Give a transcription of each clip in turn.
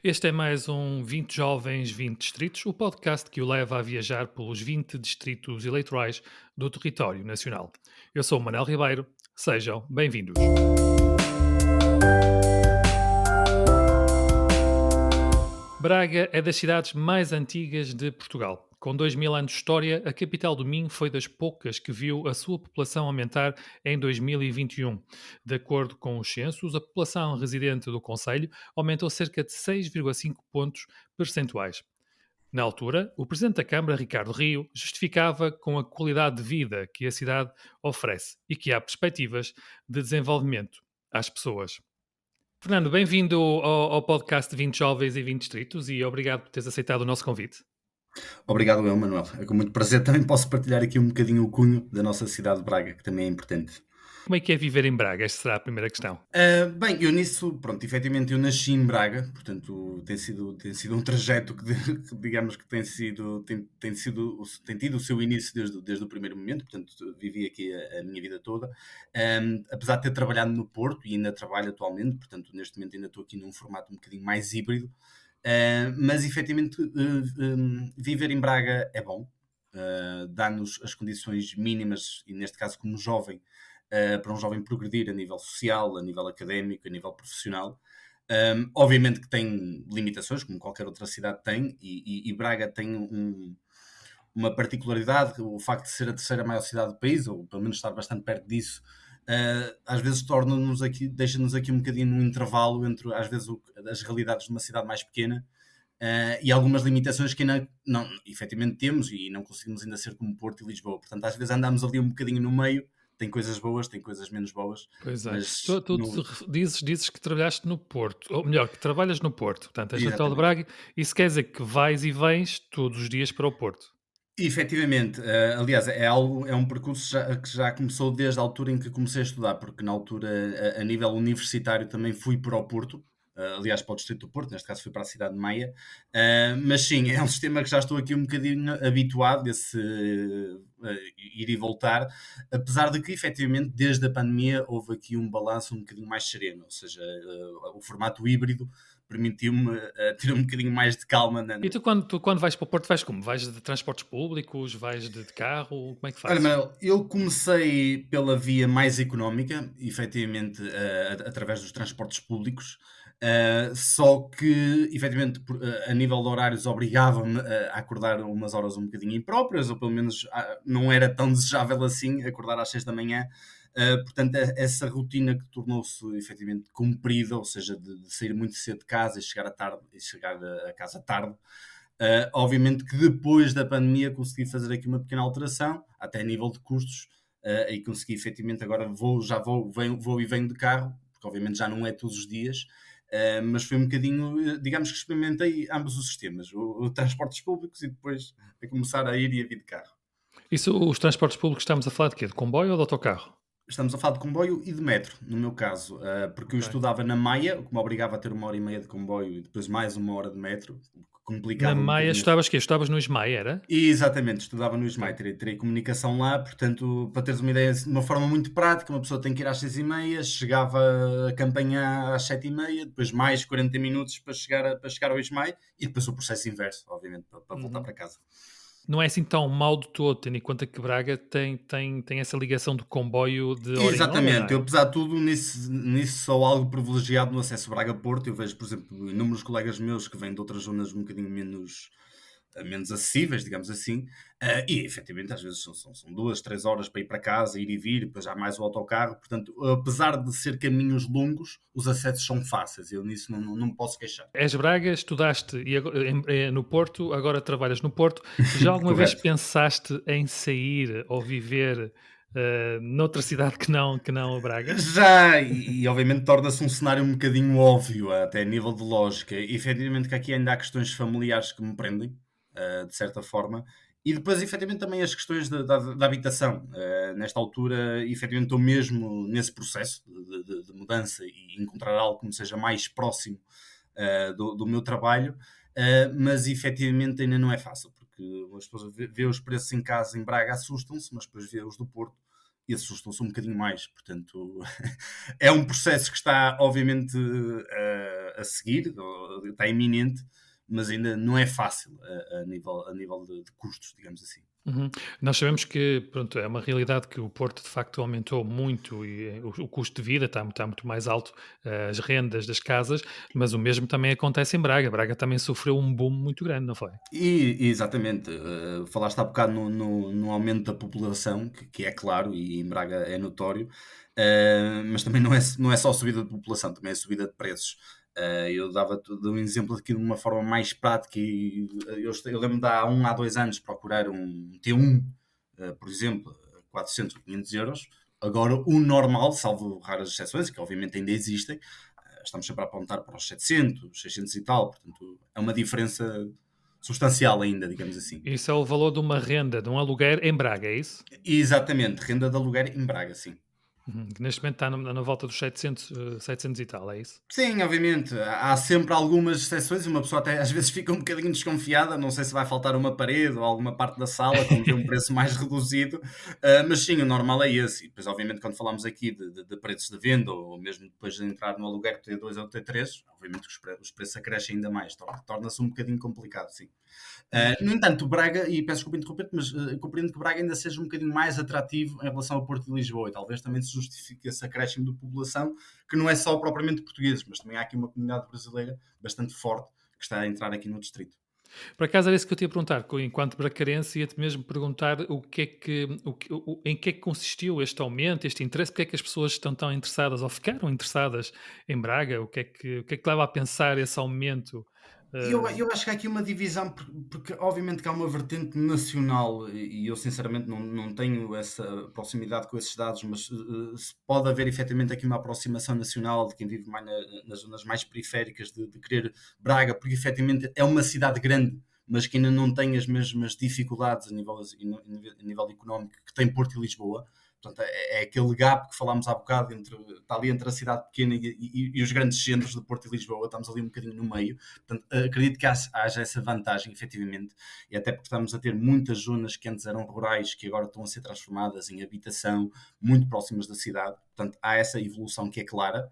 Este é mais um 20 Jovens, 20 Distritos, o podcast que o leva a viajar pelos 20 distritos eleitorais do território nacional. Eu sou o Manel Ribeiro, sejam bem-vindos. Braga é das cidades mais antigas de Portugal. Com 2000 anos de história, a capital do Minho foi das poucas que viu a sua população aumentar em 2021. De acordo com os censos, a população residente do concelho aumentou cerca de 6,5 pontos percentuais. Na altura, o Presidente da Câmara, Ricardo Rio, justificava com a qualidade de vida que a cidade oferece e que há perspectivas de desenvolvimento às pessoas. Fernando, bem-vindo ao podcast de 20 Jovens e 20 Distritos e obrigado por teres aceitado o nosso convite. Obrigado, eu, Manuel. É com muito prazer também posso partilhar aqui um bocadinho o cunho da nossa cidade de Braga, que também é importante. Como é que é viver em Braga? Esta será a primeira questão. Bem, eu nisso, pronto, efetivamente eu nasci em Braga, portanto tem sido um trajeto que digamos que tem tido o seu início desde o primeiro momento, portanto vivi aqui a minha vida toda. Apesar de ter trabalhado no Porto e ainda trabalho atualmente, portanto neste momento ainda estou aqui num formato um bocadinho mais híbrido. Mas efetivamente viver em Braga é bom, dá-nos as condições mínimas, e neste caso como jovem, para um jovem progredir a nível social, a nível académico, a nível profissional. Obviamente que tem limitações, como qualquer outra cidade tem, e Braga tem uma particularidade, o facto de ser a terceira maior cidade do país, ou pelo menos estar bastante perto disso, às vezes deixa-nos aqui um bocadinho no intervalo entre, às vezes, as realidades de uma cidade mais pequena e algumas limitações que ainda não, efetivamente temos e não conseguimos ainda ser como Porto e Lisboa. Portanto, às vezes andamos ali um bocadinho no meio, tem coisas boas, tem coisas menos boas, Pois é. mas Tu dizes que trabalhaste no Porto, ou melhor, que trabalhas no Porto. Portanto, és natural de exatamente. Braga. Isso quer dizer que vais e vens todos os dias para o Porto. E, efetivamente, aliás, é um percurso que já começou desde a altura em que comecei a estudar, porque na altura, a nível universitário, também fui para o Porto, aliás, para o Distrito do Porto, neste caso fui para a cidade de Maia, mas sim, é um sistema que já estou aqui um bocadinho habituado, esse ir e voltar, apesar de que, efetivamente, desde a pandemia houve aqui um balanço um bocadinho mais sereno, ou seja, o formato híbrido permitiu-me ter um bocadinho mais de calma E tu quando vais para o Porto, vais como? Vais de transportes públicos? Vais de carro? Como é que Olha, fazes? Manuel, eu comecei pela via mais económica, efetivamente, através dos transportes públicos, só que, efetivamente, a nível de horários, obrigava-me a acordar umas horas um bocadinho impróprias, ou pelo menos não era tão desejável assim acordar às 6 da manhã. Portanto, essa rotina que tornou-se efetivamente cumprida, ou seja, de sair muito cedo de casa e chegar a casa tarde. Obviamente que depois da pandemia consegui fazer aqui uma pequena alteração, até a nível de custos, e consegui efetivamente agora vou e venho de carro, porque obviamente já não é todos os dias, mas foi um bocadinho, digamos que experimentei ambos os sistemas, o transportes públicos e depois a começar a ir e a vir de carro. Isso, os transportes públicos, estamos a falar de quê? De comboio ou de autocarro? Estamos a falar de comboio e de metro, no meu caso, porque eu Ok. estudava na Maia, o que me obrigava a ter 1 hora e meia de comboio e depois mais 1 hora de metro, o que Na complicava um Maia bocadinho. estavas quê? Estavas no Ismael, era? Exatamente, estudava no Ok. ISMAI, tirei comunicação lá, portanto, para teres uma ideia, de uma forma muito prática, uma pessoa tem que ir às 6h30, chegava a campanha às 7h30, depois mais 40 minutos para chegar ao ISMAI e depois o processo inverso, obviamente, para voltar Uhum. para casa. Não é assim tão mal de todo, tendo em conta que Braga tem essa ligação do comboio de hora em hora, não Exatamente, é? eu apesar de tudo, nisso sou algo privilegiado no acesso Braga-Porto. Eu vejo, por exemplo, inúmeros colegas meus que vêm de outras zonas um bocadinho menos acessíveis, digamos assim, e efetivamente às vezes são 2, 3 horas para ir para casa, ir e vir, depois há mais o autocarro. Portanto, apesar de ser caminhos longos, os acessos são fáceis. Eu nisso não me posso queixar. És Braga, estudaste no Porto, agora trabalhas no Porto. Já alguma vez Correto. pensaste em sair ou viver noutra cidade que não Braga? Já, e obviamente torna-se um cenário um bocadinho óbvio, até a nível de lógica. E, efetivamente que aqui ainda há questões familiares que me prendem, de certa forma, e depois efetivamente também as questões da habitação. Nesta altura, efetivamente estou mesmo nesse processo de mudança e encontrar algo que me seja mais próximo do meu trabalho, mas efetivamente ainda não é fácil, porque as pessoas vê os preços em casa em Braga, assustam-se, mas depois vê os do Porto e assustam-se um bocadinho mais. Portanto, é um processo que está, obviamente, a seguir, está iminente, mas ainda não é fácil a nível de custos, digamos assim. Uhum. Nós sabemos que, pronto, é uma realidade que o Porto de facto aumentou muito e o custo de vida está muito mais alto, as rendas das casas, mas o mesmo também acontece em Braga. Braga também sofreu um boom muito grande, não foi? Exatamente, falaste há bocado no aumento da população, que é claro e em Braga é notório, mas também não é só a subida de população, também é a subida de preços. Eu dava-te um exemplo aqui de uma forma mais prática e eu lembro de há 2 anos procurar um T1, por exemplo, 400 ou 500 euros. Agora o normal, salvo raras exceções, que obviamente ainda existem, estamos sempre a apontar para os 700, 600 e tal, portanto é uma diferença substancial ainda, digamos assim. Isso é o valor de uma renda, de um aluguer em Braga, é isso? Exatamente, renda de aluguer em Braga, sim. Uhum. Que neste momento está na volta dos 700, 700 e tal, é isso? Sim, obviamente, há sempre algumas exceções e uma pessoa até às vezes fica um bocadinho desconfiada, não sei se vai faltar uma parede ou alguma parte da sala quando vê um preço mais reduzido, mas sim, o normal é esse. E depois, obviamente, quando falamos aqui de preços de venda ou mesmo depois de entrar no aluguer T2 ou T3, obviamente que os preços acrescem ainda mais, torna-se um bocadinho complicado, sim. No entanto, Braga, e peço desculpa interromper-te, mas compreendo que Braga ainda seja um bocadinho mais atrativo em relação ao Porto de Lisboa e talvez também se justifique esse acréscimo de população, que não é só propriamente portugueses, mas também há aqui uma comunidade brasileira bastante forte que está a entrar aqui no distrito. Por acaso era isso que eu te ia perguntar, enquanto bracarense ia-te mesmo perguntar em que é que consistiu este aumento, este interesse, porque é que as pessoas estão tão interessadas ou ficaram interessadas em Braga, o que é que leva a pensar esse aumento? Eu acho que há aqui uma divisão, porque obviamente que há uma vertente nacional e eu sinceramente não tenho essa proximidade com esses dados, mas se pode haver efetivamente aqui uma aproximação nacional de quem vive mais nas zonas mais periféricas de querer Braga, porque efetivamente é uma cidade grande, mas que ainda não tem as mesmas dificuldades a nível económico que tem Porto e Lisboa. Portanto, é aquele gap que falámos há bocado, está ali entre a cidade pequena e os grandes centros de Porto e Lisboa, estamos ali um bocadinho no meio. Portanto, acredito que haja essa vantagem, efetivamente, e até porque estamos a ter muitas zonas que antes eram rurais, que agora estão a ser transformadas em habitação, muito próximas da cidade. Portanto, há essa evolução que é clara.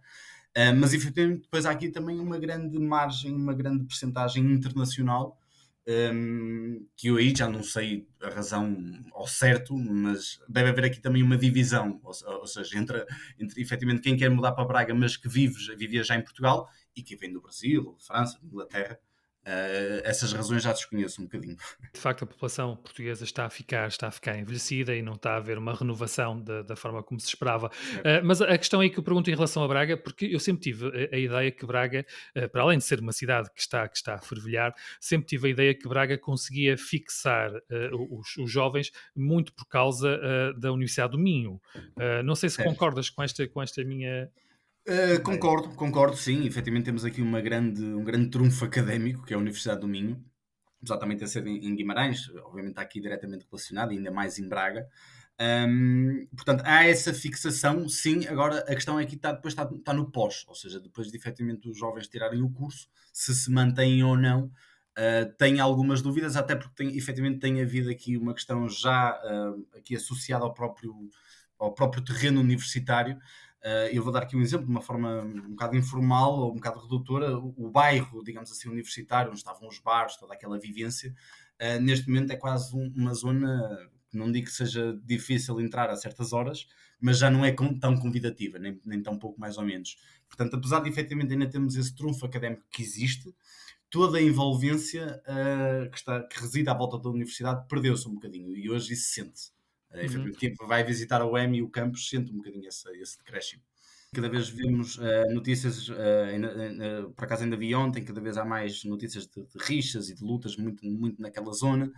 Mas efetivamente depois há aqui também uma grande margem, uma grande percentagem internacional, que eu aí já não sei a razão ao certo, mas deve haver aqui também uma divisão, ou seja, entre efetivamente quem quer mudar para Braga, mas que vivia já em Portugal, e quem vem do Brasil, de França, de Inglaterra. Essas razões já desconheço um bocadinho. De facto, a população portuguesa está a ficar envelhecida e não está a haver uma renovação da forma como se esperava. Certo? Mas a questão aí que eu pergunto em relação a Braga, porque eu sempre tive a ideia que Braga, para além de ser uma cidade que está a fervilhar, sempre tive a ideia que Braga conseguia fixar os jovens muito por causa da Universidade do Minho. Não sei se Certo. concordas com esta minha ideia. Concordo, sim. Efetivamente temos aqui um grande trunfo académico, que é a Universidade do Minho, apesar também ter sido em Guimarães, obviamente está aqui diretamente relacionado, ainda mais em Braga. Portanto, há essa fixação, sim. Agora, a questão é que depois está no pós, ou seja, depois de efetivamente os jovens tirarem o curso, se mantêm ou não. Tenho algumas dúvidas, até porque efetivamente tem havido aqui uma questão já aqui associada ao próprio terreno universitário. Eu vou dar aqui um exemplo de uma forma um bocado informal ou um bocado redutora. O bairro, digamos assim, universitário, onde estavam os bares, toda aquela vivência, neste momento é quase uma zona que não digo que seja difícil entrar a certas horas, mas já não é tão convidativa, nem tão pouco mais ou menos. Portanto, apesar de efetivamente ainda termos esse trunfo académico que existe, toda a envolvência que reside à volta da universidade perdeu-se um bocadinho e hoje isso sente-se. Uhum. Efetivamente, quem vai visitar o EM e o campus sente um bocadinho esse decréscimo. Cada vez vemos notícias, por acaso ainda vi ontem, cada vez há mais notícias de rixas e de lutas muito, muito naquela zona.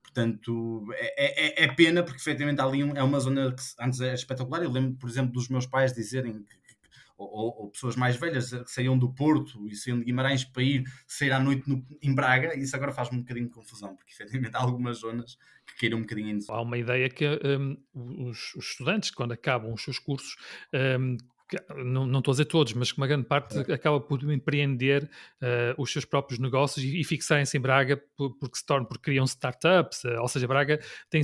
Portanto, é pena porque efetivamente ali é uma zona que antes era espetacular. Eu lembro, por exemplo, dos meus pais dizerem ou pessoas mais velhas que saíam do Porto e saíam de Guimarães para sair à noite em Braga. Isso agora faz-me um bocadinho de confusão, porque efetivamente há algumas zonas que queiram um bocadinho em Há uma ideia que os estudantes, quando acabam os seus cursos, não estou a dizer todos, mas que uma grande parte Claro. acaba por empreender os seus próprios negócios e fixarem-se em Braga porque criam startups, ou seja, Braga tem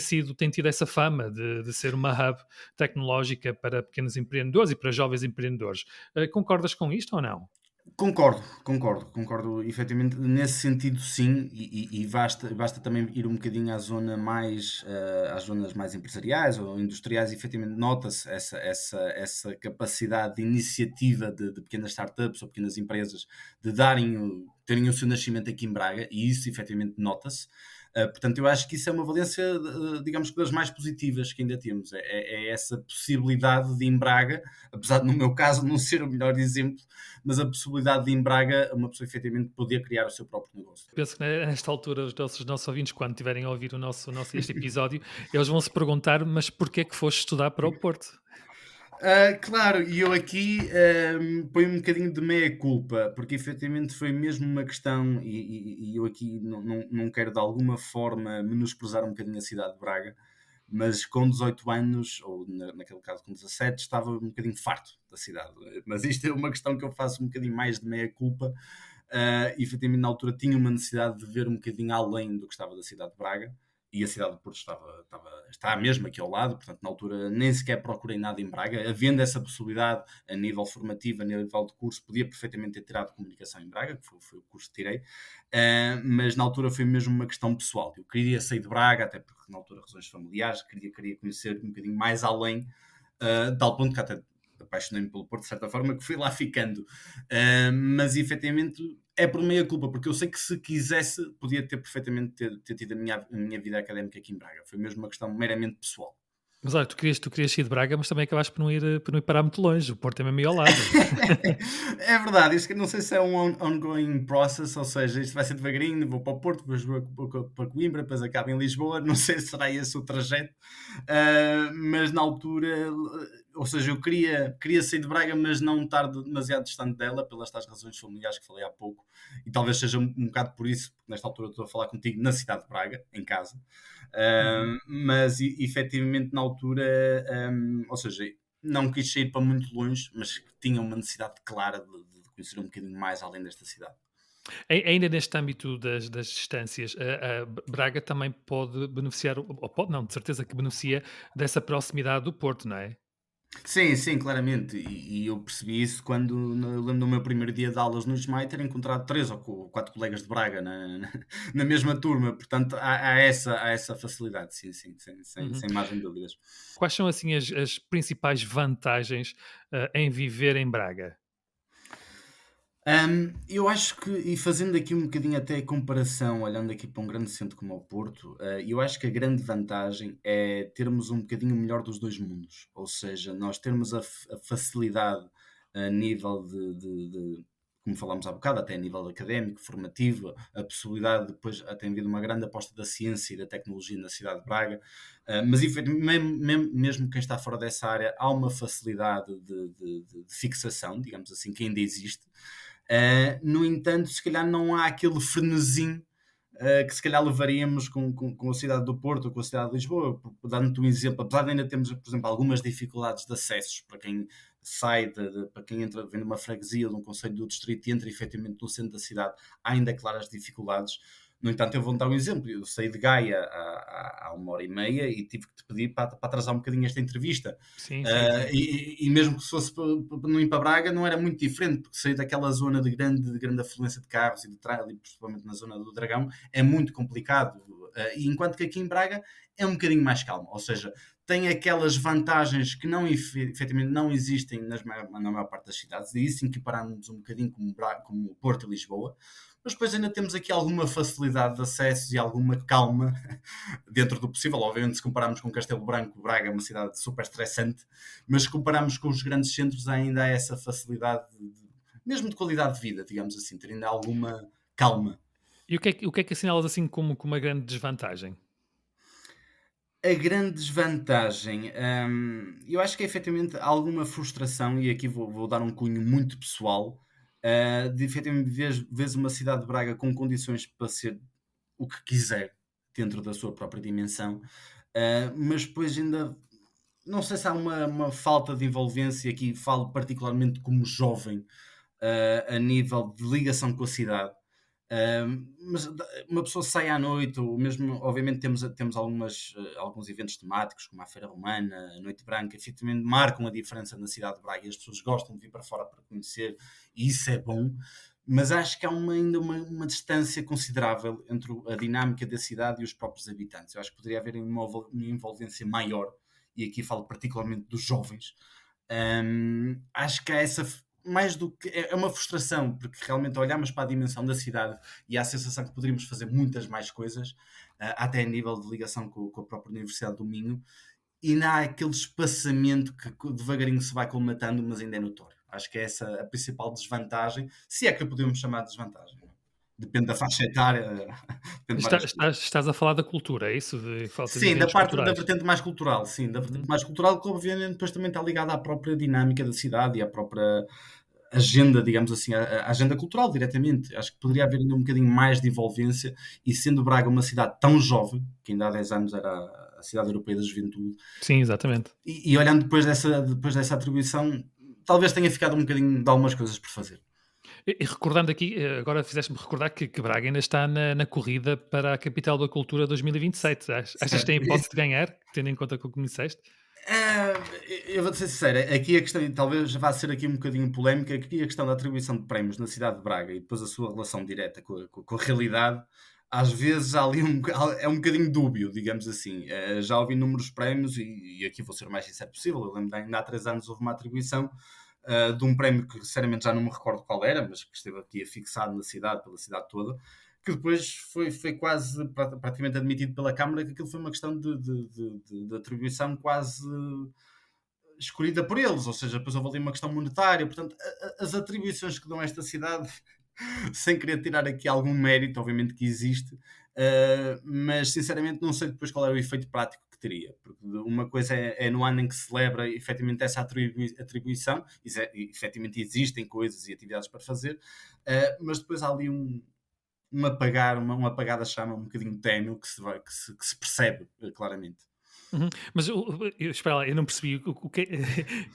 tido essa fama de ser uma hub tecnológica para pequenos empreendedores e para jovens empreendedores. Concordas com isto ou não? Concordo efetivamente, nesse sentido sim, e basta também ir um bocadinho à zona mais, às zonas mais empresariais ou industriais, efetivamente nota-se essa capacidade de iniciativa de pequenas startups ou pequenas empresas de terem o seu nascimento aqui em Braga, e isso efetivamente nota-se. Portanto, eu acho que isso é uma valência, digamos que das mais positivas que ainda temos, é essa possibilidade de em Braga, apesar de no meu caso não ser o melhor exemplo, mas a possibilidade de em Braga uma pessoa efetivamente poder criar o seu próprio negócio. Penso que nesta altura nossos ouvintes, quando estiverem a ouvir este episódio, eles vão se perguntar, mas porquê é que foste estudar para o Porto? Claro, e eu aqui ponho um bocadinho de meia-culpa, porque efetivamente foi mesmo uma questão, e eu aqui não quero de alguma forma menosprezar um bocadinho a cidade de Braga, mas com 18 anos, ou naquele caso com 17, estava um bocadinho farto da cidade. Mas isto é uma questão que eu faço um bocadinho mais de meia-culpa. Efetivamente, na altura tinha uma necessidade de ver um bocadinho além do que estava da cidade de Braga, e a cidade de Porto está mesmo aqui ao lado, portanto, na altura nem sequer procurei nada em Braga, havendo essa possibilidade a nível formativo, a nível de curso, podia perfeitamente ter tirado comunicação em Braga, que foi o curso que tirei, mas na altura foi mesmo uma questão pessoal. Eu queria sair de Braga, até porque na altura razões familiares, queria conhecer um bocadinho mais além, tal ponto que até apaixonei-me pelo Porto, de certa forma, que fui lá ficando. Mas efetivamente é por meia culpa, porque eu sei que se quisesse, podia ter perfeitamente ter tido a minha vida académica aqui em Braga. Foi mesmo uma questão meramente pessoal. Mas olha, tu querias ir de Braga, mas também acabaste por não ir parar muito longe. O Porto é mesmo aí ao lado. É verdade, isto que não sei se é um ongoing process, ou seja, isto vai ser devagarinho, vou para o Porto, depois vou para Coimbra, depois acabo em Lisboa, não sei se será esse o trajeto, mas na altura, ou seja, eu queria sair de Braga, mas não estar demasiado distante dela, pelas tais razões familiares que falei há pouco, e talvez seja um bocado por isso, porque nesta altura estou a falar contigo na cidade de Braga, em casa, Uhum. mas efetivamente na altura, ou seja, não quis sair para muito longe, mas tinha uma necessidade clara de conhecer um bocadinho mais além desta cidade. Ainda neste âmbito das distâncias, a Braga também pode beneficiar, ou pode não, de certeza que beneficia dessa proximidade do Porto, não é? Sim, sim, claramente. E eu percebi isso quando, eu lembro do meu primeiro dia de aulas no SMAI, ter encontrado três ou quatro colegas de Braga na mesma turma. Portanto, há essa facilidade, sim, sim, Uhum. sem margem de dúvidas. Quais são assim as principais vantagens em viver em Braga? Eu acho que, e fazendo aqui um bocadinho até a comparação, olhando aqui para um grande centro como o Porto, eu acho que a grande vantagem é termos um bocadinho melhor dos dois mundos. Ou seja, nós termos a facilidade a nível como falámos há bocado, até a nível académico, formativo, a possibilidade de depois tem havido uma grande aposta da ciência e da tecnologia na cidade de Braga, mas mesmo quem está fora dessa área, há uma facilidade de fixação, digamos assim, que ainda existe. No entanto, se calhar não há aquele frenesim que se calhar levaríamos com a cidade do Porto ou com a cidade de Lisboa. Dando-te um exemplo, apesar de ainda termos, por exemplo, algumas dificuldades de acessos para quem sai, para quem entra, vem de uma freguesia ou de um concelho do distrito e entra efetivamente no centro da cidade, há ainda claras dificuldades. No entanto, eu vou dar um exemplo. Eu saí de Gaia há 1 hora e meia e tive que te pedir para atrasar um bocadinho esta entrevista. Sim, sim, sim. E mesmo que se fosse para não ir para Braga, não era muito diferente, porque sair daquela zona de grande afluência de carros e de trânsito, principalmente na zona do Dragão, é muito complicado. Enquanto que aqui em Braga é um bocadinho mais calmo, ou seja, tem aquelas vantagens que não, efetivamente não existem na maior parte das cidades, e isso equiparamos um bocadinho como Porto e Lisboa, mas depois ainda temos aqui alguma facilidade de acesso e alguma calma dentro do possível. Obviamente, se compararmos com Castelo Branco, Braga é uma cidade super estressante, mas se compararmos com os grandes centros, ainda há essa facilidade, mesmo de qualidade de vida, digamos assim, ter ainda alguma calma. E o que é que assinalas assim como uma grande desvantagem? A grande desvantagem, eu acho que é efetivamente alguma frustração, e aqui vou dar um cunho muito pessoal, de efetivamente vês uma cidade de Braga com condições para ser o que quiser dentro da sua própria dimensão, mas depois ainda não sei se há uma falta de envolvência, aqui falo particularmente como jovem, a nível de ligação com a cidade. Mas uma pessoa sai à noite, ou mesmo, obviamente, temos alguns eventos temáticos, como a Feira Romana, a Noite Branca, efetivamente marcam a diferença na cidade de Braga e as pessoas gostam de vir para fora para conhecer, e isso é bom. Mas acho que há ainda uma distância considerável entre a dinâmica da cidade e os próprios habitantes. Eu acho que poderia haver uma envolvência maior, e aqui falo particularmente dos jovens. Acho que há essa, mais do que é uma frustração, porque realmente olhamos para a dimensão da cidade e há a sensação que poderíamos fazer muitas mais coisas, até a nível de ligação com a própria Universidade do Minho, e não há aquele espaçamento que devagarinho se vai colmatando, mas ainda é notório. Acho que é essa a principal desvantagem, se é que a podemos chamar de desvantagem. Não é? Depende da faixa etária, depende de várias coisas. Estás a falar da cultura, é isso? De falta de Sim, da eventos parte da culturais? vertente mais cultural, sim, da vertente Uhum. mais cultural, que obviamente depois também está ligada à própria dinâmica da cidade e à própria agenda, digamos assim, a agenda cultural diretamente. Acho que poderia haver ainda um bocadinho mais de envolvência, e sendo Braga uma cidade tão jovem, que ainda há 10 anos era a cidade europeia da juventude, Sim, exatamente. e olhando depois dessa atribuição, talvez tenha ficado um bocadinho de algumas coisas por fazer. E recordando aqui, agora fizeste-me recordar que Braga ainda está na corrida para a Capital da Cultura 2027. Achas que Certo. tem hipótese de ganhar, tendo em conta o que me disseste? Ah, eu vou ser sincero, aqui a questão, e talvez vá ser aqui um bocadinho polémica, aqui a questão da atribuição de prémios na cidade de Braga e depois a sua relação direta com a realidade, às vezes há ali é um bocadinho dúbio, digamos assim. Já ouvi inúmeros prémios, e aqui vou ser o mais sincero possível. Eu lembro que ainda há 3 anos houve uma atribuição de um prémio que sinceramente já não me recordo qual era, mas que esteve aqui afixado na cidade, pela cidade toda, que depois foi quase praticamente admitido pela Câmara que aquilo foi uma questão de atribuição quase escolhida por eles, ou seja, depois houve ali uma questão monetária. Portanto, as atribuições que dão a esta cidade, sem querer tirar aqui algum mérito, obviamente que existe, mas sinceramente não sei depois qual é o efeito prático que teria, porque uma coisa é no ano em que se celebra efetivamente essa atribuição, e efetivamente existem coisas e atividades para fazer, mas depois há ali um apagada chama um bocadinho ténue que se percebe claramente. Uhum. Mas espera lá, eu não percebi o que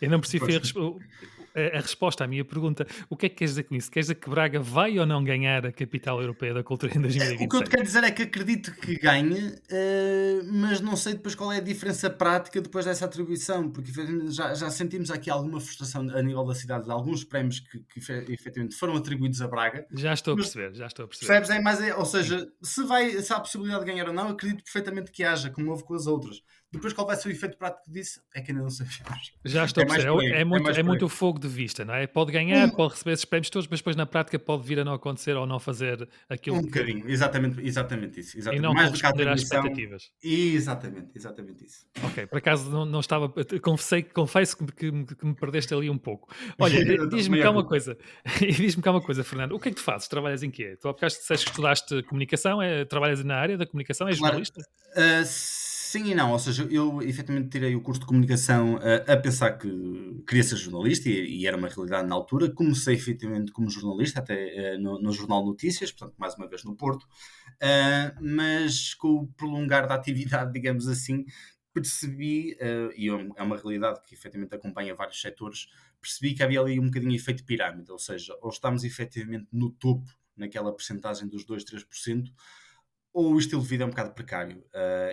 eu não percebi foi Pois. a resposta à minha pergunta. O que é que queres dizer com isso? Queres dizer que Braga vai ou não ganhar a Capital Europeia da Cultura em O que eu te 2026? quero dizer é que acredito que ganhe, mas não sei depois qual é a diferença prática depois dessa atribuição, porque efetivamente já sentimos aqui alguma frustração a nível da cidade de alguns prémios que efetivamente foram atribuídos a Braga, Já estou a mas perceber, já estou a perceber. percebes? Ou Sim. seja, se há a possibilidade de ganhar ou não, acredito perfeitamente que haja, como houve com as outras. Depois qual vai ser o efeito prático disso, é que ainda não sabemos. Já estou a É mais perceber. por aí, É é muito mais é por aí. muito o fogo de vista, não é? Pode ganhar, Um pode receber esses prémios todos, mas depois na prática pode vir a não acontecer ou não fazer aquilo Um que bocadinho, exatamente isso, e exatamente. não Mais do que a corresponder às atribuição, expectativas. exatamente isso. Ok, por acaso não estava. Confesso que me perdeste ali um pouco. Olha, diz-me Também é cá uma culpa. coisa, e diz-me cá uma coisa, Fernando. O que é que tu fazes? Trabalhas em quê? Tu há bocado disseste que estudaste comunicação, trabalhas na área da comunicação, és Claro, jornalista? sim e não, ou seja, eu efetivamente tirei o curso de comunicação a pensar que queria ser jornalista, e era uma realidade na altura. Comecei efetivamente como jornalista, até no Jornal Notícias, portanto, mais uma vez no Porto, mas com o prolongar da atividade, digamos assim, percebi, e é uma realidade que efetivamente acompanha vários setores, percebi que havia ali um bocadinho de efeito pirâmide, ou seja, ou estamos efetivamente no topo, naquela percentagem dos 2, 3%, ou o estilo de vida é um bocado precário.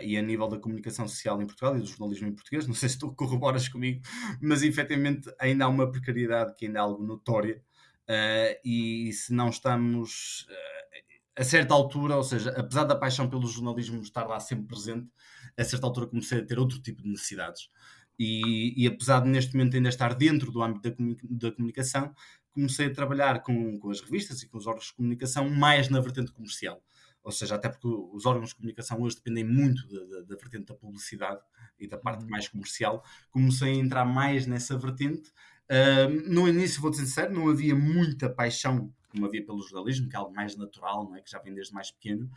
E a nível da comunicação social em Portugal e do jornalismo em português, não sei se tu corroboras comigo, mas efetivamente ainda há uma precariedade que ainda é algo notória. E se não estamos a certa altura, ou seja, apesar da paixão pelo jornalismo estar lá sempre presente, a certa altura comecei a ter outro tipo de necessidades. E apesar de neste momento ainda estar dentro do âmbito da comunicação, comecei a trabalhar com as revistas e com os órgãos de comunicação mais na vertente comercial. Ou seja, até porque os órgãos de comunicação hoje dependem muito da vertente da publicidade e da parte Uhum. mais comercial. Comecei a entrar mais nessa vertente. No início, vou-te ser sincero, não havia muita paixão como havia pelo jornalismo, que é algo mais natural, não é? Que já vem desde mais pequeno.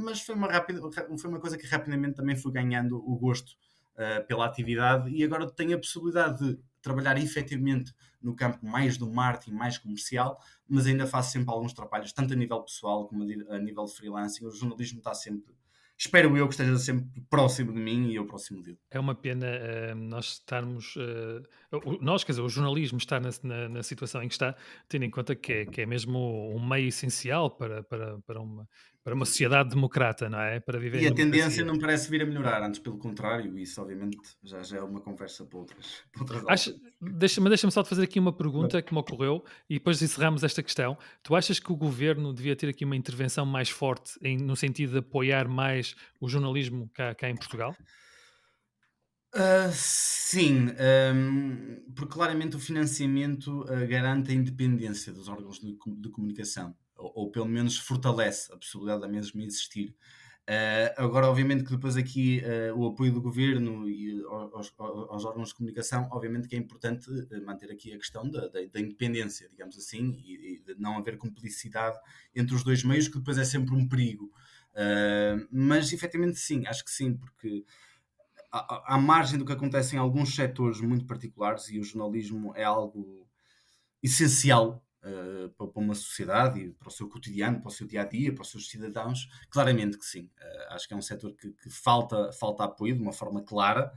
Mas foi uma coisa que rapidamente também fui ganhando o gosto pela atividade, e agora tenho a possibilidade de trabalhar efetivamente no campo mais do marketing, mais comercial, mas ainda faço sempre alguns trabalhos, tanto a nível pessoal como a nível de freelancing. O jornalismo está sempre espero eu que esteja sempre próximo de mim e eu próximo dele. É uma pena, nós estarmos, nós, quer dizer, o jornalismo está na situação em que está, tendo em conta que é mesmo um meio essencial para uma sociedade democrata, não é? Para viver E em a tendência democracia. não parece vir a melhorar, antes pelo contrário, isso obviamente já é uma conversa para outras Acha, alturas. deixa-me só te fazer aqui uma Claro. pergunta que me ocorreu e depois encerramos esta questão. Tu achas que o governo devia ter aqui uma intervenção mais forte no sentido de apoiar mais o jornalismo cá em Portugal? Sim, porque claramente o financiamento, garante a independência dos órgãos de comunicação, ou pelo menos fortalece a possibilidade da mesma existir. Agora, obviamente, que depois aqui o apoio do governo e aos órgãos de comunicação, obviamente que é importante manter aqui a questão da independência, digamos assim, e de não haver cumplicidade entre os dois meios, que depois é sempre um perigo. Mas efetivamente sim, acho que sim, porque à margem do que acontece em alguns setores muito particulares, e o jornalismo é algo essencial para uma sociedade e para o seu cotidiano, para o seu dia a dia, para os seus cidadãos, claramente que sim. Acho que é um setor que falta apoio de uma forma clara.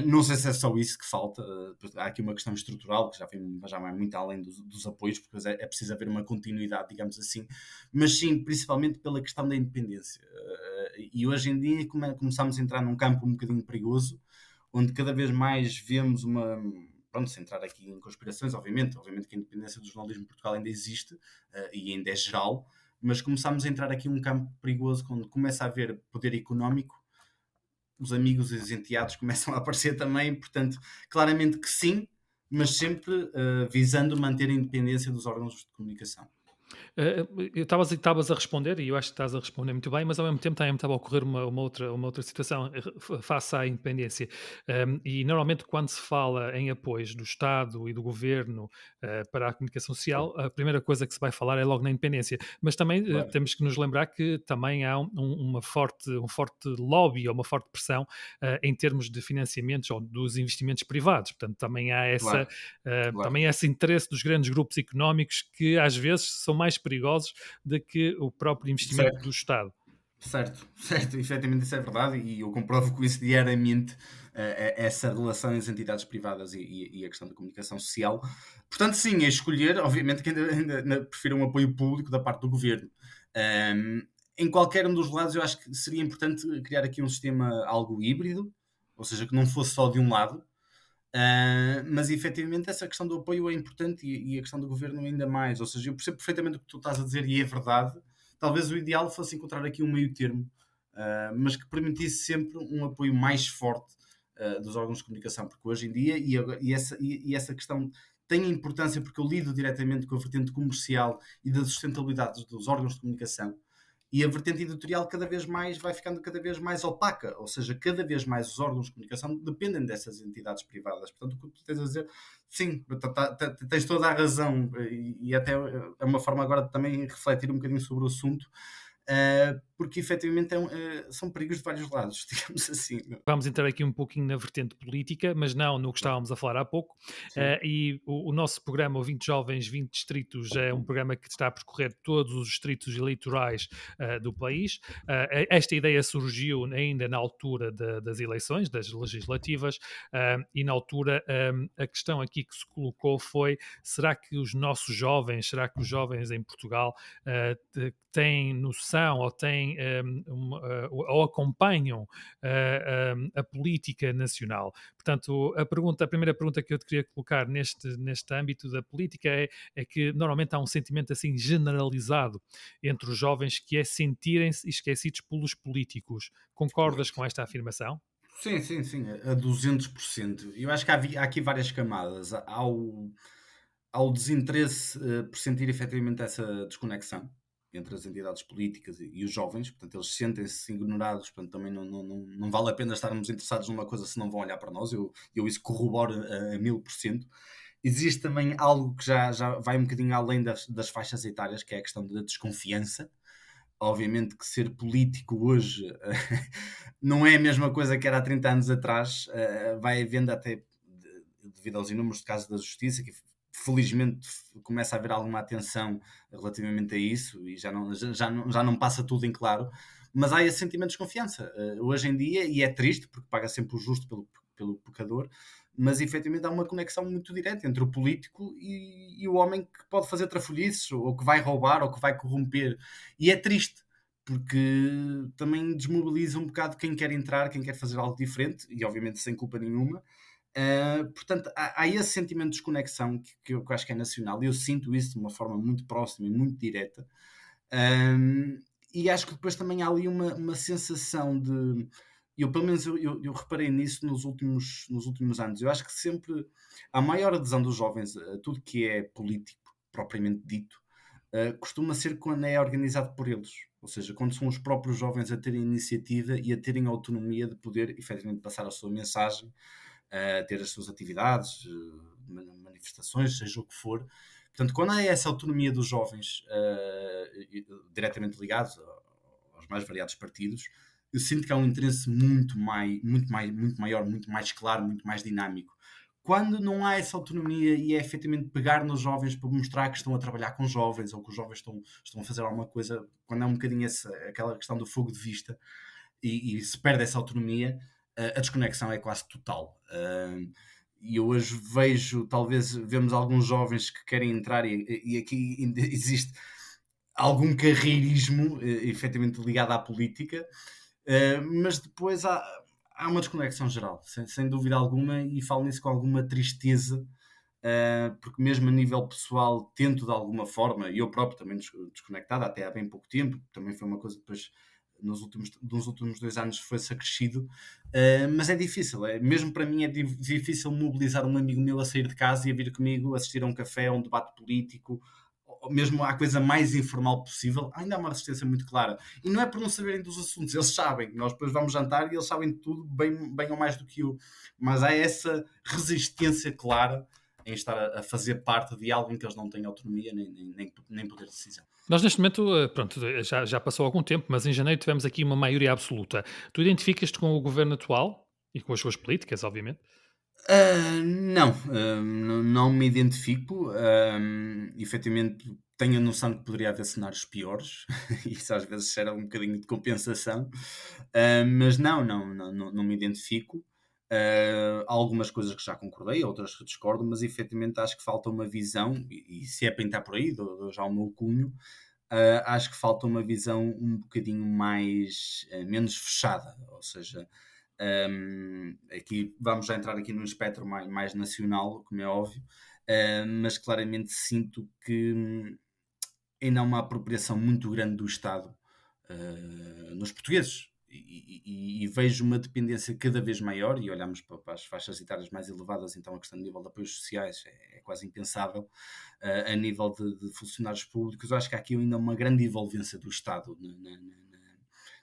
Não sei se é só isso que falta. Há aqui uma questão estrutural que já vai muito além dos apoios, porque é preciso haver uma continuidade, digamos assim, mas sim, principalmente pela questão da independência. E hoje em dia começamos a entrar num campo um bocadinho perigoso, onde cada vez mais vemos uma. Pronto, sem entrar aqui em conspirações, obviamente que a independência do jornalismo em Portugal ainda existe e ainda é geral, mas começamos a entrar aqui num campo perigoso quando começa a haver poder económico, os amigos e os enteados começam a aparecer também, portanto, claramente que sim, mas sempre visando manter a independência dos órgãos de comunicação. Estavas a responder, e eu acho que estás a responder muito bem, mas ao mesmo tempo também me estava a ocorrer uma outra situação face à independência. E normalmente, quando se fala em apoios do Estado e do governo para a comunicação social, a primeira coisa que se vai falar é logo na independência. Mas também Claro, temos que nos lembrar que também há um forte lobby ou uma forte pressão em termos de financiamentos ou dos investimentos privados. Portanto, também há claro, claro. também esse interesse dos grandes grupos económicos que às vezes são mais perigosos do que o próprio investimento do Certo. Estado. Certo, certo, efetivamente isso é verdade e eu comprovo com isso diariamente, essa relação entre as entidades privadas e a questão da comunicação social. Portanto, sim, é escolher, obviamente que ainda prefiro um apoio público da parte do governo. Hum, Em qualquer um dos lados eu acho que seria importante criar aqui um sistema algo híbrido, ou seja, que não fosse só de um lado, mas efetivamente essa questão do apoio é importante e a questão do governo ainda mais. Ou seja, eu percebo perfeitamente o que tu estás a dizer e é verdade. Talvez o ideal fosse encontrar aqui um meio termo, mas que permitisse sempre um apoio mais forte dos órgãos de comunicação, porque hoje em dia, e essa questão tem importância porque eu lido diretamente com a vertente comercial e da sustentabilidade dos órgãos de comunicação. E a vertente editorial cada vez mais vai ficando cada vez mais opaca, ou seja, cada vez mais os órgãos de comunicação dependem dessas entidades privadas. Portanto, o que tu tens a dizer, sim, tens toda a razão e até é uma forma agora de também refletir um bocadinho sobre o assunto, porque efetivamente são perigos de vários lados, digamos assim. Vamos entrar aqui um pouquinho na vertente política, mas não no que Claro. estávamos a falar há pouco. Sim, E o nosso programa, o 20 Jovens, 20 Distritos, é um programa que está a percorrer todos os distritos eleitorais do país. Esta ideia surgiu ainda na altura das eleições, das legislativas, e na altura a questão aqui que se colocou foi: será que os nossos jovens, será que os jovens em Portugal têm noção ou têm ou acompanham a política nacional. Portanto, a primeira pergunta que eu te queria colocar neste âmbito da política é que normalmente há um sentimento assim generalizado entre os jovens que é sentirem-se esquecidos pelos políticos. Concordas com esta afirmação? sim, sim, sim, a 200%. Eu acho que há aqui várias camadas. Ao desinteresse por sentir efetivamente essa desconexão entre as entidades políticas e os jovens, portanto, eles sentem-se ignorados, portanto, também não vale a pena estarmos interessados numa coisa se não vão olhar para nós, eu isso corroboro a 1000%. Existe também algo que já vai um bocadinho além das faixas etárias, que é a questão da desconfiança. Obviamente que ser político hoje não é a mesma coisa que era há 30 anos atrás, vai havendo até, devido aos inúmeros casos da justiça, que felizmente começa a haver alguma atenção relativamente a isso e já não passa tudo em claro, mas há esse sentimento de desconfiança hoje em dia, e é triste porque paga sempre o justo pelo pecador, mas efetivamente há uma conexão muito direta entre o político e o homem que pode fazer trafolhices, ou que vai roubar, ou que vai corromper. E é triste, porque também desmobiliza um bocado quem quer entrar, quem quer fazer algo diferente, e obviamente sem culpa nenhuma. Portanto, há esse sentimento de desconexão que eu acho que é nacional, e eu sinto isso de uma forma muito próxima e muito direta. Um, e acho que depois também há ali uma sensação de. Eu, pelo menos, eu reparei nisso nos últimos anos. Eu acho que sempre a maior adesão dos jovens a tudo que é político, propriamente dito, costuma ser quando é organizado por eles. Ou seja, quando são os próprios jovens a terem iniciativa e a terem autonomia de poder efetivamente passar a sua mensagem, a ter as suas atividades, manifestações, seja o que for. Portanto, quando há essa autonomia dos jovens, diretamente ligados aos mais variados partidos, eu sinto que há um interesse muito maior, muito mais claro, muito mais dinâmico. Quando não há essa autonomia e é efetivamente pegar nos jovens para mostrar que estão a trabalhar com jovens, ou que os jovens estão a fazer alguma coisa, quando há um bocadinho aquela questão do fogo de vista, e se perde essa autonomia, a desconexão é quase total. E eu hoje vejo, talvez vemos alguns jovens que querem entrar, e aqui ainda existe algum carreirismo, efetivamente ligado à política, mas depois há uma desconexão geral, sem dúvida alguma, e falo nisso com alguma tristeza, porque mesmo a nível pessoal tento de alguma forma, e eu próprio também desconectado até há bem pouco tempo, também foi uma coisa que depois nos últimos 2 anos foi-se acrescido, mas é difícil, mesmo para mim é difícil mobilizar um amigo meu a sair de casa e a vir comigo assistir a um café, a um debate político, ou mesmo à coisa mais informal possível. Ainda há uma resistência muito clara, e não é por não saberem dos assuntos, eles sabem, nós depois vamos jantar e eles sabem de tudo, bem ou mais do que eu, mas há essa resistência clara em estar a fazer parte de algo em que eles não têm autonomia nem poder de decisão. Nós neste momento, pronto, já passou algum tempo, mas em janeiro tivemos aqui uma maioria absoluta. Tu identificas-te com o governo atual e com as suas políticas, obviamente? Não, não me identifico. Efetivamente, tenho a noção de que poderia haver cenários piores, e isso às vezes era um bocadinho de compensação, mas não me identifico. Há algumas coisas que já concordei, outras que discordo, mas efetivamente acho que falta uma visão, e se é para entrar por aí, dou já o meu cunho. Acho que falta uma visão um bocadinho mais, menos fechada, ou seja, aqui vamos já entrar aqui num espectro mais nacional, como é óbvio, mas claramente sinto que ainda há uma apropriação muito grande do Estado nos portugueses. E vejo uma dependência cada vez maior, e olhamos para as faixas etárias mais elevadas, então a questão do nível de apoios sociais é quase impensável. A nível de funcionários públicos, eu acho que há aqui ainda uma grande envolvência do Estado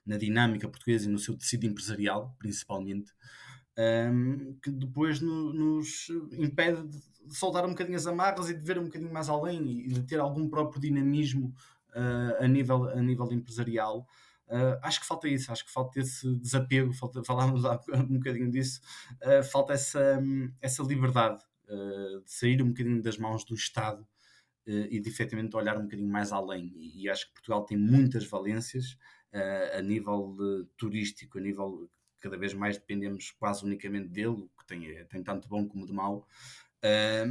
na dinâmica portuguesa e no seu tecido empresarial, principalmente, que depois nos impede de soltar um bocadinho as amarras e de ver um bocadinho mais além, e de ter algum próprio dinamismo a nível empresarial. Acho que falta isso, acho que falta esse desapego, falámos há um bocadinho disso, falta essa liberdade de sair um bocadinho das mãos do Estado, e de efetivamente olhar um bocadinho mais além. E acho que Portugal tem muitas valências a nível turístico, a nível cada vez mais dependemos quase unicamente dele, o que tem tanto bom como de mau,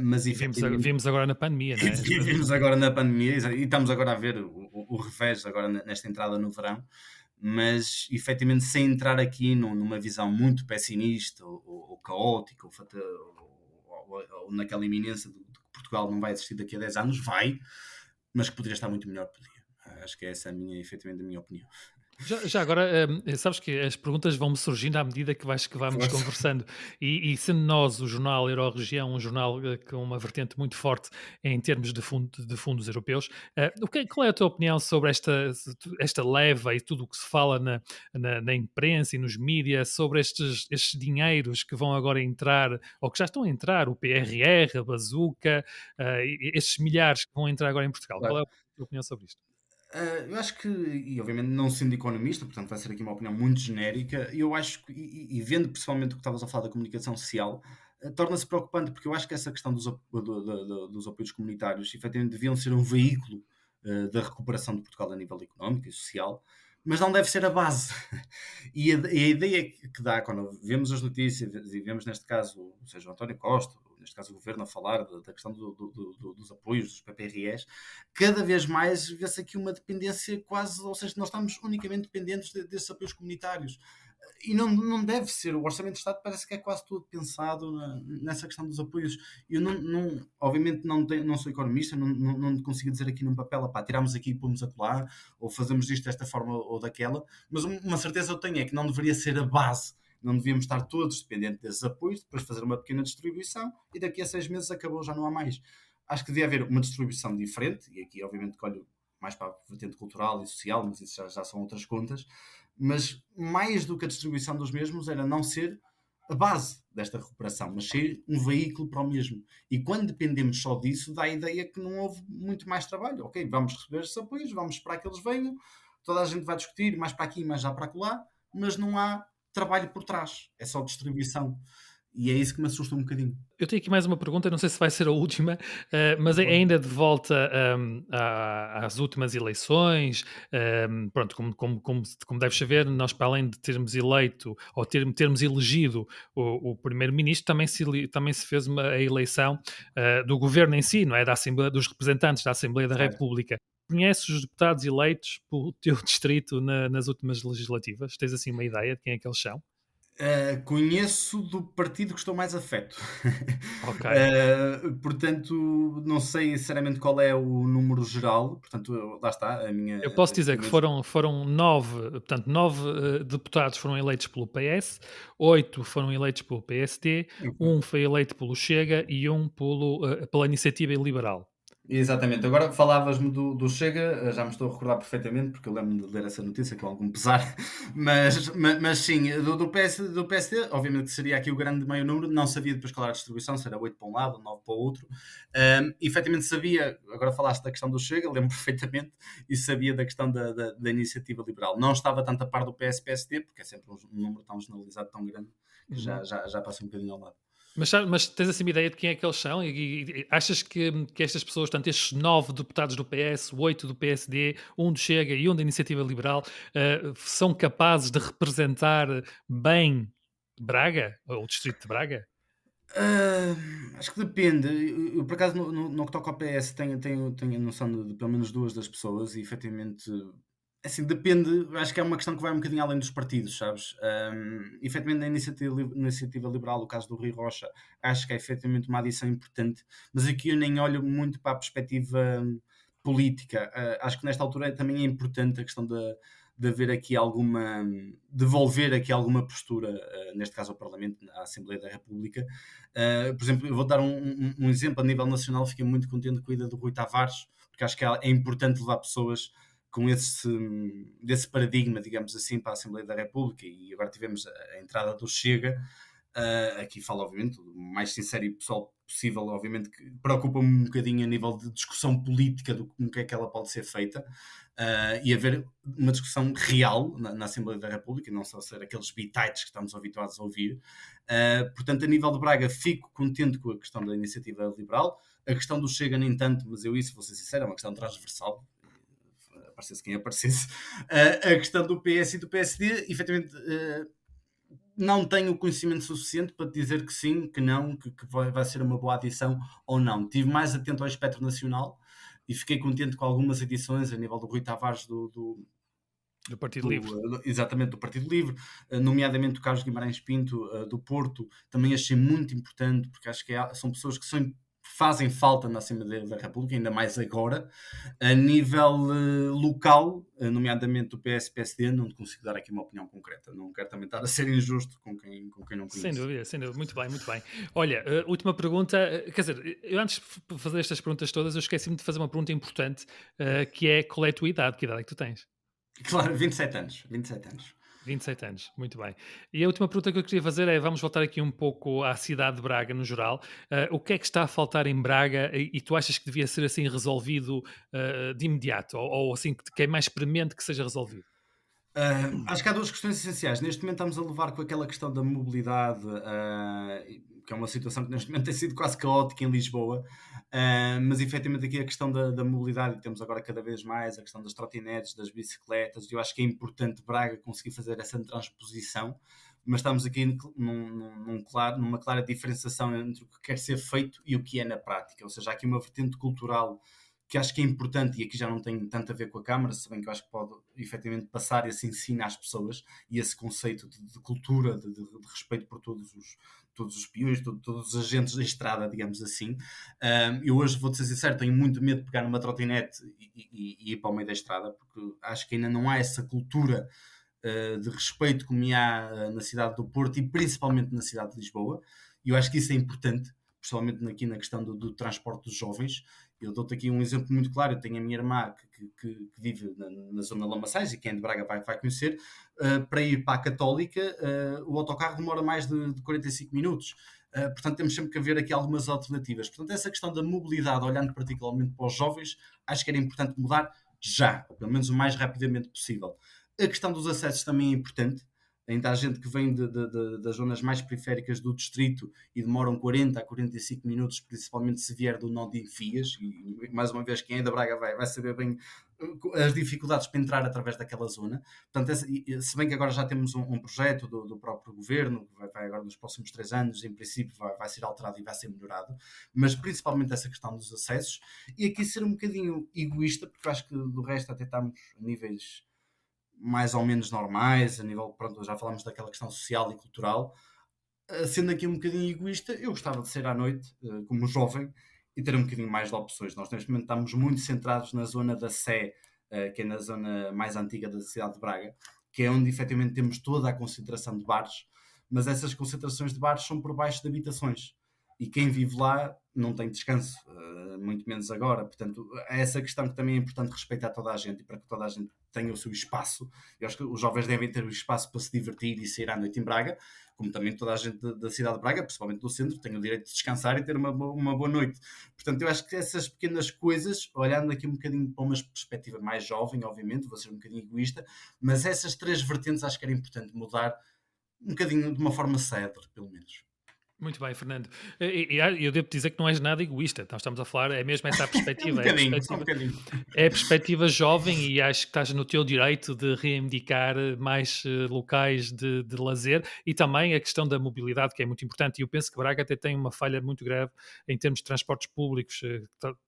mas E vimos, efetivamente vimos agora na pandemia, não é? vivemos agora na pandemia e estamos agora a ver o revés agora nesta entrada no verão, mas efetivamente sem entrar aqui numa visão muito pessimista ou caótica ou naquela iminência de que Portugal não vai existir daqui a 10 anos, vai, mas que poderia estar muito melhor, podia. Acho que essa é efetivamente a minha opinião. Já agora, sabes que as perguntas vão-me surgindo à medida que vamos Força. conversando. E sendo nós o jornal Euroregião, um jornal com uma vertente muito forte em termos de fundos europeus, qual é a tua opinião sobre esta leva e tudo o que se fala na imprensa e nos mídias sobre estes dinheiros que vão agora entrar, ou que já estão a entrar, o PRR, a Bazuca, estes milhares que vão entrar agora em Portugal? Qual é Claro. a tua opinião sobre isto? Eu acho que, e obviamente não sendo economista, portanto vai ser aqui uma opinião muito genérica, eu acho que, e vendo principalmente o que estavas a falar da comunicação social, torna-se preocupante, porque eu acho que essa questão dos apoios comunitários, efetivamente, deviam ser um veículo da recuperação de Portugal a nível económico e social, mas não deve ser a base. E a ideia que dá quando vemos as notícias e vemos, neste caso, seja o António Costa, ou neste caso o Governo, a falar da questão dos apoios, dos PPRS, cada vez mais vê-se aqui uma dependência quase, ou seja, nós estamos unicamente dependentes desses apoios comunitários. E não deve ser. O Orçamento de Estado parece que é quase tudo pensado nessa questão dos apoios. Eu obviamente não sou economista, não consigo dizer aqui num papel, pá, tiramos aqui e pomos acolá, ou fazemos isto desta forma ou daquela, mas uma certeza eu tenho é que não deveria ser a base. Não devíamos estar todos dependentes desses apoios, depois fazer uma pequena distribuição e daqui a 6 meses acabou, já não há mais. Acho que devia haver uma distribuição diferente, e aqui obviamente colho mais para a vertente cultural e social, mas isso já são outras contas, mas mais do que a distribuição dos mesmos era não ser a base desta recuperação, mas ser um veículo para o mesmo. E quando dependemos só disso, dá a ideia que não houve muito mais trabalho. Ok, vamos receber esses apoios, vamos esperar que eles venham, toda a gente vai discutir, mais para aqui, mais já para lá, mas não há trabalho por trás, é só distribuição. E é isso que me assusta um bocadinho. Eu tenho aqui mais uma pergunta, não sei se vai ser a última, mas é ainda de volta às últimas eleições. Pronto, como deves saber, nós, para além de termos eleito ou termos elegido o primeiro-ministro, também se fez a eleição do governo em si, não é? Da Assembleia, dos representantes da Assembleia da Certo. República. Conheces os deputados eleitos pelo teu distrito nas últimas legislativas? Tens assim uma ideia de quem é que eles são? Conheço do partido que estou mais afeto. Ok. Portanto, não sei sinceramente qual é o número geral, portanto, lá está a minha. Eu posso dizer que Pelo menos. foram 9, portanto, 9 deputados foram eleitos pelo PS, 8 foram eleitos pelo PSD, Ok. um foi eleito pelo Chega e um pela Iniciativa Liberal. Exatamente. Agora falavas-me do Chega, já me estou a recordar perfeitamente, porque eu lembro-me de ler essa notícia com algum pesar, mas sim, do PSD, obviamente que seria aqui o grande meio número, não sabia depois qual era a distribuição, se era 8 para um lado, 9 para o outro. Efetivamente sabia, agora falaste da questão do Chega, lembro perfeitamente, e sabia da questão da Iniciativa Liberal. Não estava tanto a par do PS-PSD, porque é sempre um número tão generalizado, tão grande, que Uhum. já passa um bocadinho ao lado. Mas tens assim uma ideia de quem é que eles são? E achas que estas pessoas, portanto, estes 9 deputados do PS, 8 do PSD, um do Chega e um da Iniciativa Liberal, são capazes de representar bem Braga, ou o distrito de Braga? Ah, acho que depende. Eu, por acaso, no que toca ao PS, tenho a noção de pelo menos duas das pessoas, e efetivamente, assim, depende. Acho que é uma questão que vai um bocadinho além dos partidos, sabes? Efetivamente, na iniciativa Liberal, o caso do Rui Rocha, acho que é efetivamente uma adição importante, mas aqui eu nem olho muito para a perspectiva política. Acho que nesta altura também é importante a questão de haver aqui alguma, devolver aqui alguma postura, neste caso ao Parlamento, à Assembleia da República. Por exemplo, eu vou dar um exemplo a nível nacional, fiquei muito contente com a ida do Rui Tavares, porque acho que é importante levar pessoas com desse paradigma, digamos assim, para a Assembleia da República, e agora tivemos a entrada do Chega. Aqui falo, obviamente, o mais sincero e pessoal possível, obviamente, que preocupa-me um bocadinho a nível de discussão política do que é que ela pode ser feita, e haver uma discussão real na Assembleia da República, não só ser aqueles bitites que estamos habituados a ouvir. Portanto, a nível de Braga, fico contente com a questão da iniciativa liberal. A questão do Chega, nem tanto, mas eu isso, vou ser sincero, é uma questão transversal, aparecesse quem aparecesse. A questão do PS e do PSD, efetivamente, não tenho o conhecimento suficiente para dizer que sim, que não, que vai ser uma boa adição ou não. Estive mais atento ao espectro nacional e fiquei contente com algumas edições a nível do Rui Tavares Do Partido Livre. exatamente do Partido Livre, nomeadamente do Carlos Guimarães Pinto, do Porto, também achei muito importante, porque acho que são pessoas que fazem falta na Assembleia da República, ainda mais agora. A nível local, nomeadamente do PS-PSD, não te consigo dar aqui uma opinião concreta. Não quero também estar a ser injusto com quem não Sem conheço. dúvida, sem dúvida. Muito bem, muito bem. Olha, última pergunta. Quer dizer, eu antes de fazer estas perguntas todas, eu esqueci-me de fazer uma pergunta importante, que é qual é a tua idade? Que idade é que tu tens? Claro, 27 anos. 27 anos. 27 anos, muito bem. E a última pergunta que eu queria fazer é, vamos voltar aqui um pouco à cidade de Braga no geral. O que é que está a faltar em Braga e tu achas que devia ser assim resolvido de imediato? Ou assim, que é mais premente que seja resolvido? Acho que há duas questões essenciais. Neste momento estamos a levar com aquela questão da mobilidade, que é uma situação que neste momento tem sido quase caótica em Lisboa, mas efetivamente aqui a questão da mobilidade, e temos agora cada vez mais a questão das trotinetes, das bicicletas, eu acho que é importante Braga conseguir fazer essa transposição, mas estamos aqui numa clara diferenciação entre o que quer ser feito e o que é na prática, ou seja, há aqui uma vertente cultural que acho que é importante, e aqui já não tem tanto a ver com a Câmara, se bem que eu acho que pode efetivamente passar esse ensino às pessoas e esse conceito de cultura, de respeito por todos os peões, todos os agentes da estrada, digamos assim. Eu hoje, vou-te ser sincero, tenho muito medo de pegar numa trotinete e ir para o meio da estrada, porque acho que ainda não há essa cultura de respeito como há na cidade do Porto e principalmente na cidade de Lisboa, e eu acho que isso é importante, principalmente aqui na questão do transporte dos jovens. Eu dou-te aqui um exemplo muito claro. Eu tenho a minha irmã que vive na zona de Lamaçães, e quem é de Braga vai conhecer. Para ir para a Católica, o autocarro demora mais de 45 minutos. Portanto, temos sempre que haver aqui algumas alternativas. Portanto, essa questão da mobilidade, olhando particularmente para os jovens, acho que era importante mudar já, ou pelo menos o mais rapidamente possível. A questão dos acessos também é importante. Ainda há gente que vem das zonas mais periféricas do distrito e demoram 40 a 45 minutos, principalmente se vier do nó de Enfias, e mais uma vez quem é da Braga vai saber bem as dificuldades para entrar através daquela zona. Portanto, se bem que agora já temos um projeto do próprio governo, que vai agora nos próximos 3 anos, em princípio vai ser alterado e vai ser melhorado, mas principalmente essa questão dos acessos, e aqui ser um bocadinho egoísta, porque eu acho que do resto até estamos a níveis mais ou menos normais, a nível, pronto, já falámos daquela questão social e cultural. Sendo aqui um bocadinho egoísta, eu gostava de sair à noite, como jovem, e ter um bocadinho mais de opções. Nós neste momento estamos muito centrados na zona da Sé, que é na zona mais antiga da cidade de Braga, que é onde efetivamente temos toda a concentração de bares, mas essas concentrações de bares são por baixo de habitações. E quem vive lá não tem descanso, muito menos agora. Portanto, é essa questão que também é importante respeitar toda a gente, e para que toda a gente tenha o seu espaço. Eu acho que os jovens devem ter o espaço para se divertir e sair à noite em Braga, como também toda a gente da cidade de Braga, principalmente do centro, tem o direito de descansar e ter uma boa noite. Portanto, eu acho que essas pequenas coisas, olhando aqui um bocadinho para uma perspectiva mais jovem, obviamente, vou ser um bocadinho egoísta, mas essas três vertentes acho que era importante mudar um bocadinho de uma forma célebre, pelo menos. Muito bem, Fernando. Eu devo dizer que não és nada egoísta. Nós estamos a falar, é mesmo essa a Um perspectiva, bocadinho, só um bocadinho. é a perspectiva jovem, e acho que estás no teu direito de reivindicar mais locais de lazer, e também a questão da mobilidade, que é muito importante. E eu penso que Braga até tem uma falha muito grave em termos de transportes públicos.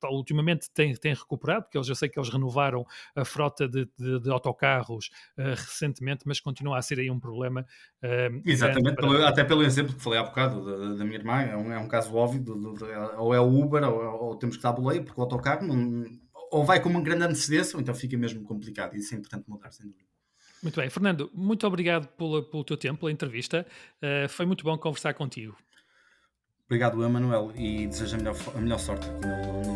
Ultimamente tem recuperado, porque eu sei que eles renovaram a frota de autocarros recentemente, mas continua a ser aí um problema grande Exatamente, para. até pelo exemplo que falei há bocado da minha irmã, é um caso óbvio, ou é o Uber, ou temos que dar boleia, porque o autocarro ou vai com uma grande antecedência, ou então fica mesmo complicado, e isso é importante mudar, sem dúvida. Muito bem, Fernando, muito obrigado pelo teu tempo, pela entrevista. Foi muito bom conversar contigo. Obrigado, Emanuel, e desejo a melhor sorte aqui no